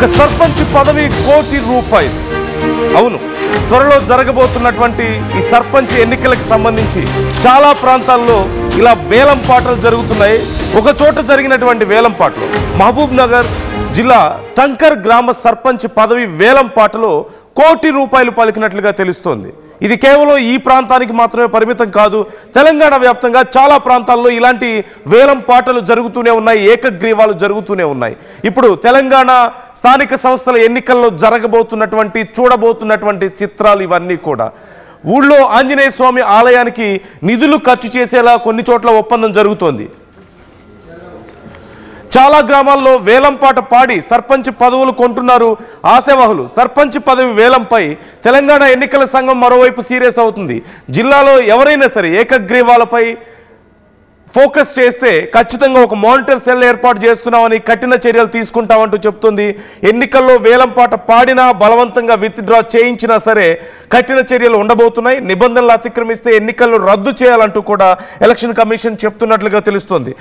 ఒక సర్పంచ్ పదవి ₹1 కోటి. అవును, త్వరలో జరగబోతున్నటువంటి ఈ సర్పంచ్ ఎన్నికలకు సంబంధించి చాలా ప్రాంతాల్లో ఇలా వేలం పాటలు జరుగుతున్నాయి. ఒక చోట జరిగినటువంటి వేలం పాటలు మహబూబ్ నగర్ జిల్లా టంకర్ గ్రామ సర్పంచ్ పదవి వేలం పాటలో ₹1 కోటి పలికినట్లుగా తెలుస్తోంది. ఇది కేవలం ఈ ప్రాంతానికి మాత్రమే పరిమితం కాదు, తెలంగాణ వ్యాప్తంగా చాలా ప్రాంతాల్లో ఇలాంటి వేలం పాటలు జరుగుతూనే ఉన్నాయి, ఏకగ్రీవాలు జరుగుతూనే ఉన్నాయి. ఇప్పుడు తెలంగాణ స్థానిక సంస్థల ఎన్నికల్లో జరగబోతున్నటువంటి చూడబోతున్నటువంటి చిత్రాలు ఇవన్నీ కూడా ఊళ్ళో ఆంజనేయ స్వామి ఆలయానికి నిధులు ఖర్చు చేసేలా కొన్ని చోట్ల ఒప్పందం జరుగుతోంది. చాలా గ్రామాల్లో వేలంపాట పాడి సర్పంచ్ పదవులు కొంటున్నారు ఆశావహులు. సర్పంచ్ పదవి వేలంపై తెలంగాణ ఎన్నికల సంఘం మరోవైపు సీరియస్ అవుతుంది. జిల్లాలో ఎవరైనా సరే ఏకగ్రీవాలపై ఫోకస్ చేస్తే ఖచ్చితంగా ఒక మానిటర్ సెల్ ఏర్పాటు చేస్తున్నామని, కఠిన చర్యలు తీసుకుంటామంటూ చెప్తుంది. ఎన్నికల్లో వేలంపాట పాడినా బలవంతంగా విత్డ్రా చేయించినా సరే కఠిన చర్యలు ఉండబోతున్నాయి. నిబంధనలు అతిక్రమిస్తే ఎన్నికలను రద్దు చేయాలంటూ కూడా ఎలక్షన్ కమిషన్ చెప్తున్నట్లుగా తెలుస్తోంది.